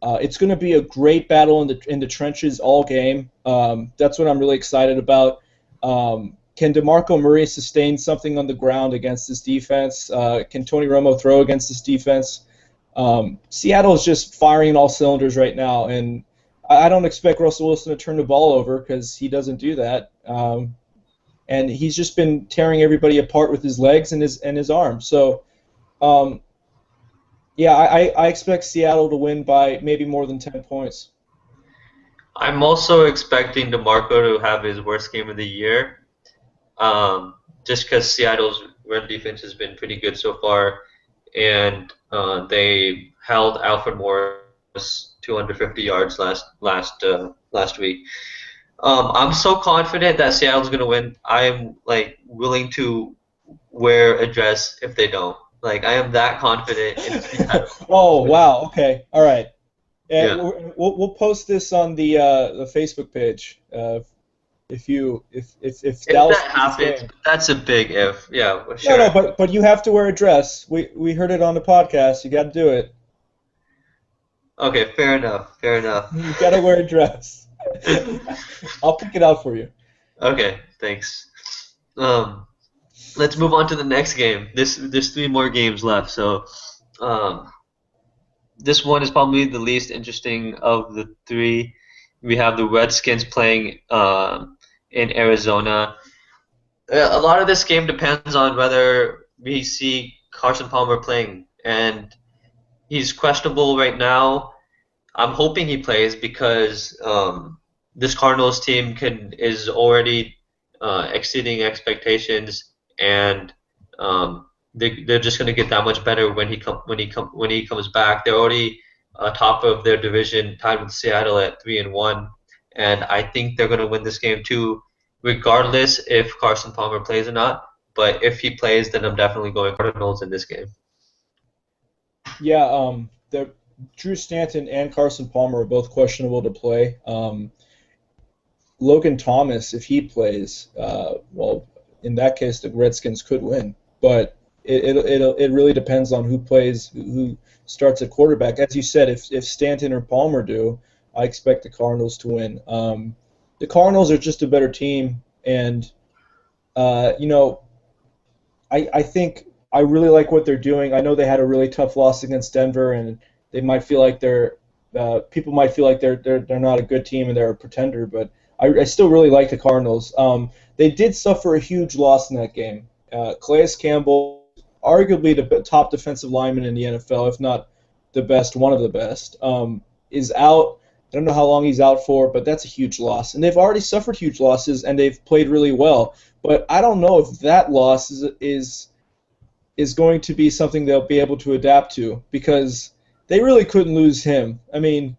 It's going to be a great battle in the trenches all game. That's what I'm really excited about. Can DeMarco Murray sustain something on the ground against this defense? Can Tony Romo throw against this defense? Seattle is just firing all cylinders right now, and I don't expect Russell Wilson to turn the ball over because he doesn't do that. And he's just been tearing everybody apart with his legs and his arms. So, um, yeah, I expect Seattle to win by maybe more than 10 points. I'm also expecting DeMarco to have his worst game of the year. Just because Seattle's run defense has been pretty good so far, and they held Alfred Morris to under 50 yards last week. I'm so confident that Seattle's gonna win. I'm like willing to wear a dress if they don't. Like I am that confident in Seattle. Oh, wow. Okay. All right. Yeah. We'll post this on the Facebook page. If If Dallas that wins this happens, game. that's a big if. Yeah, No, sure. but you have to wear a dress. We heard it on the podcast. You got to do it. Okay, fair enough. Fair enough. You got to wear a dress. I'll pick it out for you. Okay, thanks. Um, let's move on to the next game. There's three more games left, so um, this one is probably the least interesting of the three. We have the Redskins playing in Arizona. A lot of this game depends on whether we see Carson Palmer playing, and he's questionable right now. I'm hoping he plays because this Cardinals team is already exceeding expectations, and they're just going to get that much better when he comes back. They're already top of their division, tied with Seattle at 3-1, and I think they're going to win this game too, regardless if Carson Palmer plays or not. But if he plays, then I'm definitely going Cardinals in this game. Yeah, Drew Stanton and Carson Palmer are both questionable to play. Logan Thomas, if he plays, well, in that case, the Redskins could win. But it really depends on who plays, who starts at quarterback. As you said, if Stanton or Palmer do, I expect the Cardinals to win. The Cardinals are just a better team, and you know, I think I really like what they're doing. I know they had a really tough loss against Denver, and they might feel like people might feel like they're not a good team and they're a pretender, but I still really like the Cardinals. They did suffer a huge loss in that game. Calais Campbell, arguably the top defensive lineman in the NFL, if not the best, one of the best, is out. I don't know how long he's out for, but that's a huge loss. And they've already suffered huge losses, and they've played really well. But I don't know if that loss is going to be something they'll be able to adapt to, because they really couldn't lose him. I mean,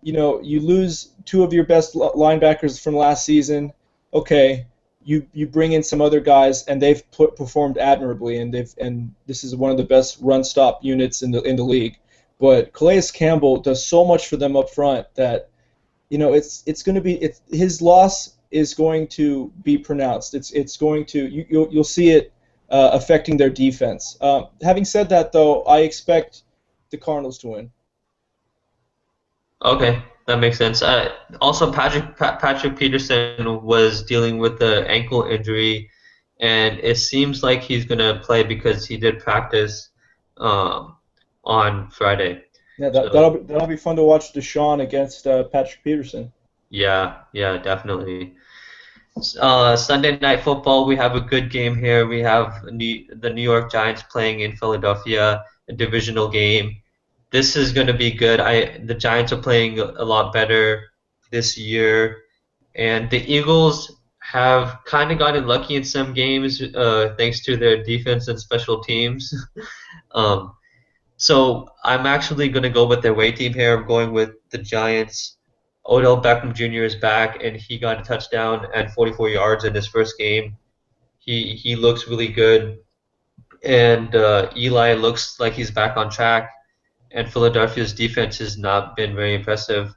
you lose two of your best linebackers from last season. Okay, you bring in some other guys, and they've performed admirably, and this is one of the best run stop units in the league. But Calais Campbell does so much for them up front that it's going to be his loss is going to be pronounced. It's going to you'll see it affecting their defense. Having said that, though, I expect the Cardinals to win. Okay, that makes sense. Also, Patrick Peterson was dealing with the ankle injury, and it seems like he's gonna play because he did practice um, on Friday. Yeah, So that'll be fun to watch Deshaun against Patrick Peterson. yeah, yeah, definitely. Sunday Night Football, we have a good game here. We have the New York Giants playing in Philadelphia, a divisional game. This is going to be good. The Giants are playing a lot better this year, and the Eagles have kind of gotten lucky in some games thanks to their defense and special teams. um, so I'm actually going to go with their away team here. I'm going with the Giants. Odell Beckham Jr. is back, and he got a touchdown and 44 yards in his first game. He looks really good, and Eli looks like he's back on track. And Philadelphia's defense has not been very impressive,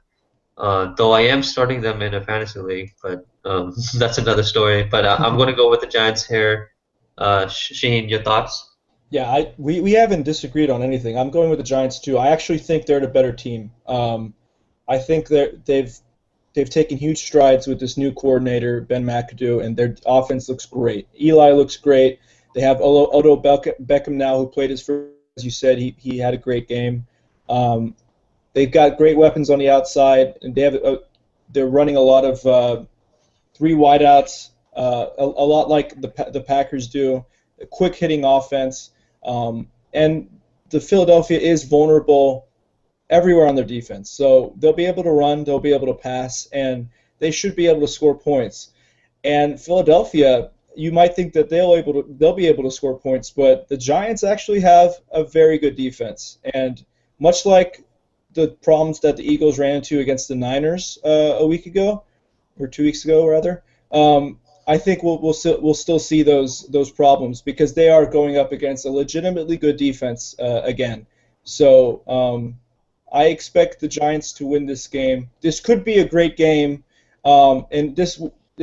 though I am starting them in a fantasy league, but that's another story. But I'm going to go with the Giants here. Shane, your thoughts? Yeah, we haven't disagreed on anything. I'm going with the Giants too. I actually think they're the better team. I think that they've taken huge strides with this new coordinator, Ben McAdoo, and their offense looks great. Eli looks great. They have Odell Beckham now, who played his first, as you said, he had a great game. They've got great weapons on the outside, and they're running a lot of three wideouts, a lot like the Packers do, a quick hitting offense, and the Philadelphia is vulnerable everywhere on their defense. So they'll be able to run, they'll be able to pass, and they should be able to score points. And Philadelphia, you might think that they'll be able to score points, but the Giants actually have a very good defense. And much like the problems that the Eagles ran into against the Niners a week ago, or 2 weeks ago rather, I think we'll still see those problems because they are going up against a legitimately good defense again. So I expect the Giants to win this game. This could be a great game, and this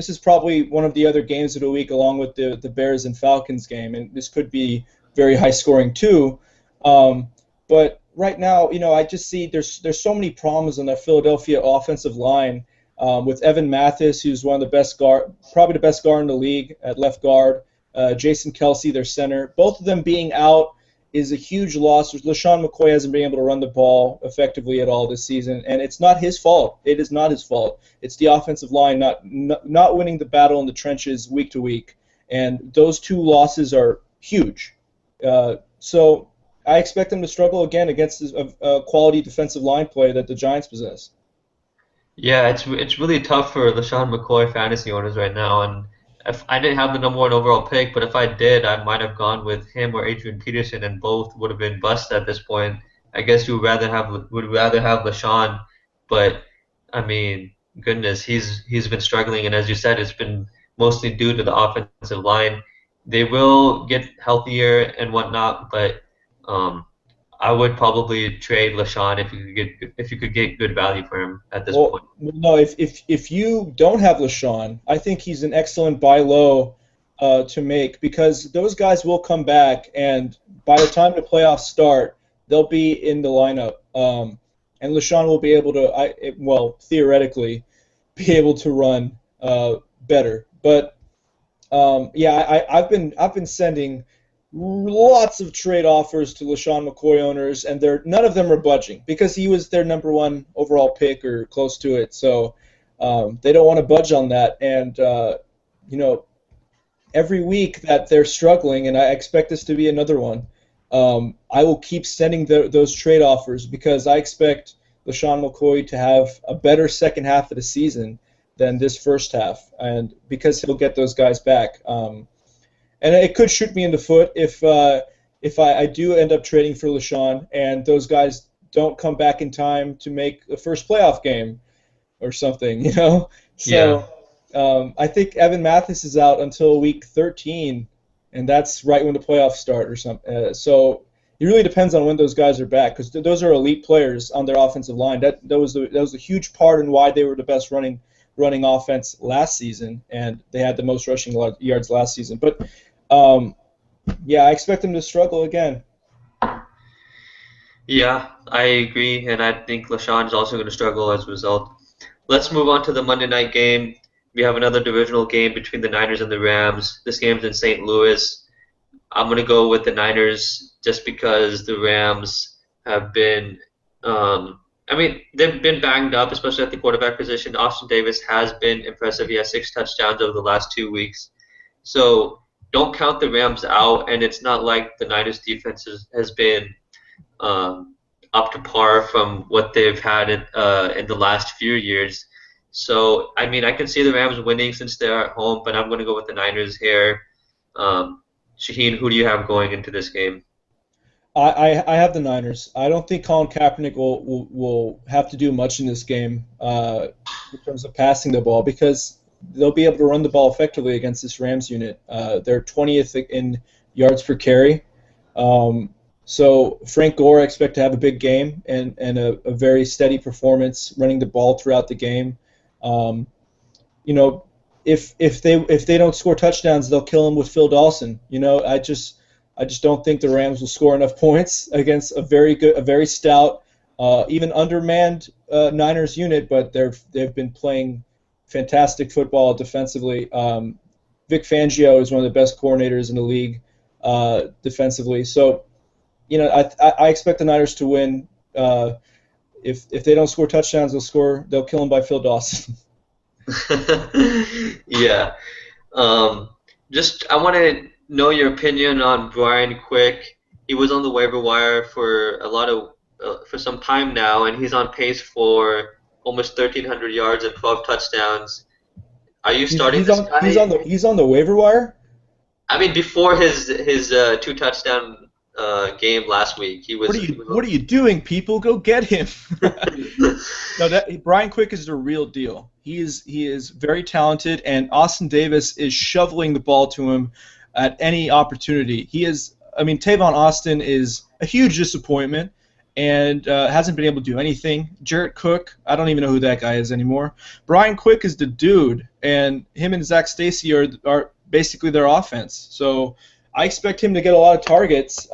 is probably one of the other games of the week, along with the Bears and Falcons game, and this could be very high scoring too. But right now, I just see there's so many problems on the Philadelphia offensive line with Evan Mathis, who's one of the best guard, probably the best guard in the league at left guard. Jason Kelsey, their center, both of them being out. is a huge loss. LaShawn McCoy hasn't been able to run the ball effectively at all this season, and it's not his fault. It is not his fault. It's the offensive line not winning the battle in the trenches week to week, and those two losses are huge. So I expect them to struggle again against a quality defensive line play that the Giants possess. Yeah, it's really tough for LaShawn McCoy fantasy owners right now, and if I didn't have the number one overall pick, but if I did, I might have gone with him or Adrian Peterson, and both would have been bust at this point. I guess you would rather have LaShawn, but I mean, goodness, he's been struggling, and as you said, it's been mostly due to the offensive line. They will get healthier and whatnot, but um, I would probably trade LaShawn if you could get good value for him at this Well, point. no, if you don't have LaShawn, I think he's an excellent buy low to make because those guys will come back, and by the time the playoffs start, they'll be in the lineup. And LaShawn will be able to, well, theoretically, be able to run better. But yeah, I've been sending lots of trade offers to LaShawn McCoy owners, and none of them are budging because he was their number one overall pick or close to it. So they don't want to budge on that. And you know, every week that they're struggling, and I expect this to be another one, I will keep sending those trade offers because I expect LaShawn McCoy to have a better second half of the season than this first half, and because he'll get those guys back. And it could shoot me in the foot if I do end up trading for LaShawn and those guys don't come back in time to make the first playoff game or something, you know. Yeah. So I think Evan Mathis is out until week 13, and that's right when the playoffs start or something. So it really depends on when those guys are back because those are elite players on their offensive line. That was a huge part in why they were the best running offense last season, and they had the most rushing yards last season. But yeah, I expect them to struggle again. Yeah, I agree, and I think LaShawn is also going to struggle as a result. Let's move on to the Monday night game. We have another divisional game between the Niners and the Rams. This game's in St. Louis. I'm going to go with the Niners just because the Rams have been, I mean, they've been banged up, especially at the quarterback position. Austin Davis has been impressive. He has 6 touchdowns over the last 2 weeks. So don't count the Rams out, and it's not like the Niners defense has been up to par from what they've had in the last few years. So, I mean, I can see the Rams winning since they're at home, but I'm going to go with the Niners here. Um, Shaheen, who do you have going into this game? I have the Niners. I don't think Colin Kaepernick will have to do much in this game in terms of passing the ball because they'll be able to run the ball effectively against this Rams unit. They're 20th in yards per carry. So Frank Gore, I expect to have a big game and a very steady performance running the ball throughout the game. Um, you know, if they don't score touchdowns, they'll kill him with Phil Dawson. You know, I just don't think the Rams will score enough points against a very stout, even undermanned Niners unit, but they've been playing fantastic football defensively. Vic Fangio is one of the best coordinators in the league defensively. So, you know, I expect the Niners to win. If they don't score touchdowns, they'll kill them by Phil Dawson. Yeah. Um, just I want to know your opinion on Brian Quick. He was on the waiver wire for some time now, and he's on pace for almost 1,300 yards and 12 touchdowns. Are you He's, starting he's this on he's guy? on the he's on the waiver wire. I mean, before his 2 touchdown game last week, he What was are he you was What are you doing, people? Go get him. No, that Brian Quick is the real deal. He is very talented, and Austin Davis is shoveling the ball to him at any opportunity. He is. I mean, Tavon Austin is a huge disappointment and hasn't been able to do anything. Jarrett Cook, I don't even know who that guy is anymore. Brian Quick is the dude, and him and Zach Stacy are basically their offense. So I expect him to get a lot of targets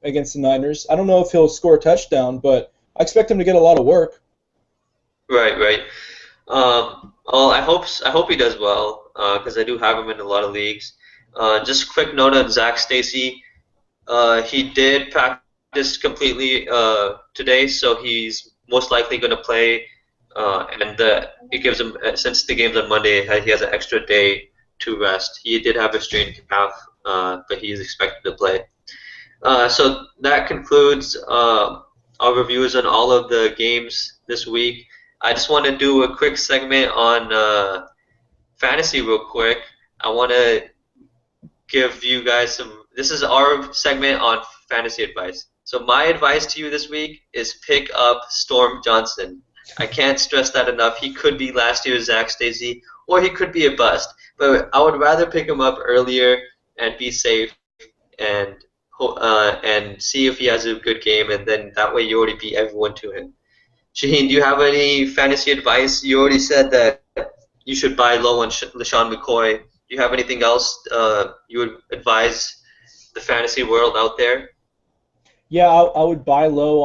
against the Niners. I don't know if he'll score a touchdown, but I expect him to get a lot of work. right, right. Well, I hope he does well because I do have him in a lot of leagues. Just a quick note on Zach Stacy. He did practice completely today, so he's most likely going to play. And it gives him, since the game's on Monday, he has an extra day to rest. He did have a strained calf, but he is expected to play. So that concludes our reviews on all of the games this week. I just want to do a quick segment on fantasy real quick. I want to give you guys some. This is our segment on fantasy advice. So my advice to you this week is pick up Storm Johnson. I can't stress that enough. He could be last year's Zach Stacey, or he could be a bust. But I would rather pick him up earlier and be safe and see if he has a good game, and then that way you already beat everyone to him. Shaheen, do you have any fantasy advice? You already said that you should buy low on LaShawn McCoy. Do you have anything else you would advise the fantasy world out there? Yeah, I would buy low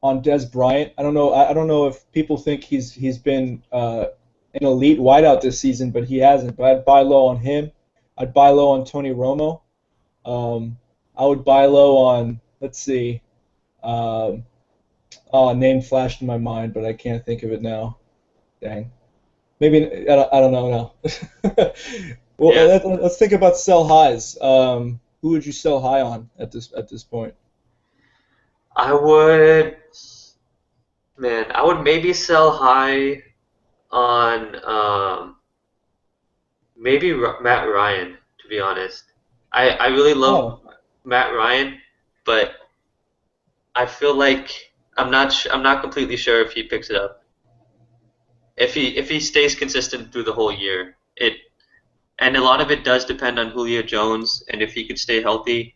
on Des Bryant. I don't know if people think he's been an elite wideout this season, but he hasn't. But I'd buy low on him. I'd buy low on Tony Romo. I would buy low on, let's see. Um, a name flashed in my mind, but I can't think of it now. Dang. Maybe I don't know now. Well, Yeah, let's think about sell highs. Who would you sell high on at this point? I would, man, I would maybe sell high on maybe Matt Ryan, to be honest. I really love Oh, Matt Ryan, but I feel like I'm not completely sure if he picks it up. If he stays consistent through the whole year, it and a lot of it does depend on Julio Jones and if he could stay healthy.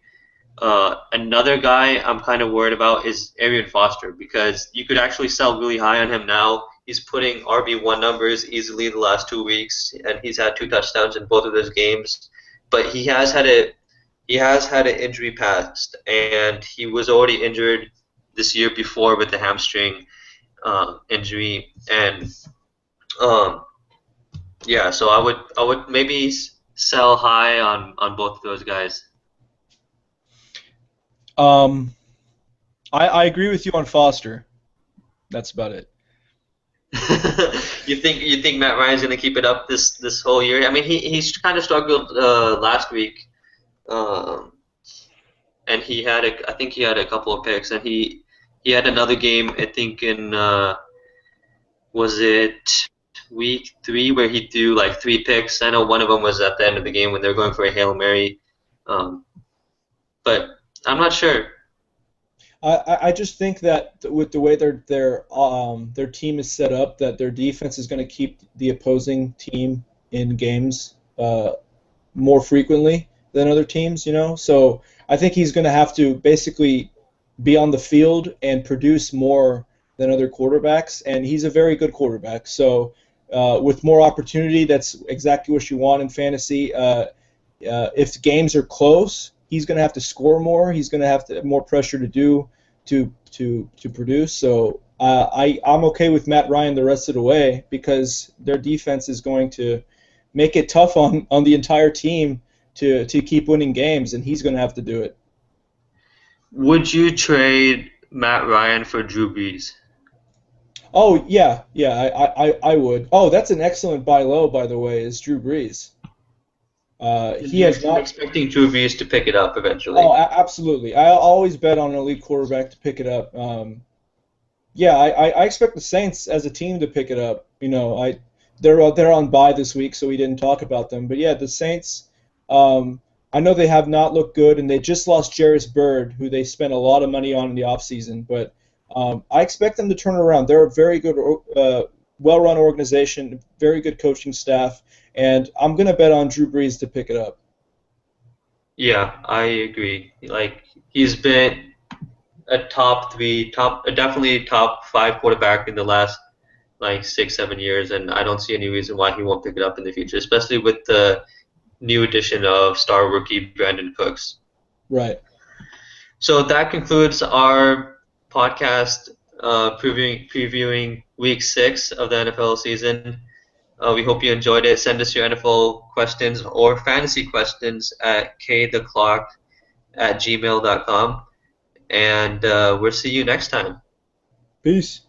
Another guy I'm kind of worried about is Arian Foster because you could actually sell really high on him now. He's putting RB1 numbers easily the last 2 weeks, and he's had 2 touchdowns in both of those games. But he has had an injury past, and he was already injured this year before with the hamstring injury. And um, yeah, so I would maybe sell high on both of those guys. um, I agree with you on Foster. That's about it. You think Matt Ryan's gonna keep it up this whole year? I mean, he's kind of struggled last week, um, and I think he had a couple of picks, and he had another game I think in was it week 3 where he threw like 3 picks. I know one of them was at the end of the game when they were going for a Hail Mary, um, but I'm not sure. I just think that with the way their team is set up, that their defense is going to keep the opposing team in games more frequently than other teams. So I think he's going to have to basically be on the field and produce more than other quarterbacks, and he's a very good quarterback. So with more opportunity, that's exactly what you want in fantasy. If games are close, he's going to have to score more. He's going to have more pressure to produce. So I'm okay with Matt Ryan the rest of the way because their defense is going to make it tough on the entire team to keep winning games, and he's going to have to do it. Would you trade Matt Ryan for Drew Brees? Oh yeah, I would. Oh, that's an excellent buy low, by the way, is Drew Brees. He You're has not. expecting Drew Brees to pick it up Oh, eventually. absolutely. I always bet on an elite quarterback to pick it up. Yeah, I expect the Saints as a team to pick it up. They're on bye this week, so we didn't talk about them. But yeah, the Saints. I know they have not looked good, and they just lost Jarris Bird, who they spent a lot of money on in the offseason. But I expect them to turn it around. They're a very good, well-run organization, very good coaching staff, and I'm gonna bet on Drew Brees to pick it up. Yeah, I agree. Like he's been a definitely top 5 quarterback in the last like 6, 7 years, and I don't see any reason why he won't pick it up in the future, especially with the new addition of star rookie Brandon Cooks. Right. So that concludes our podcast previewing Week 6 of the NFL season. We hope you enjoyed it. Send us your NFL questions or fantasy questions at ktheclock at gmail.com. And we'll see you next time. Peace.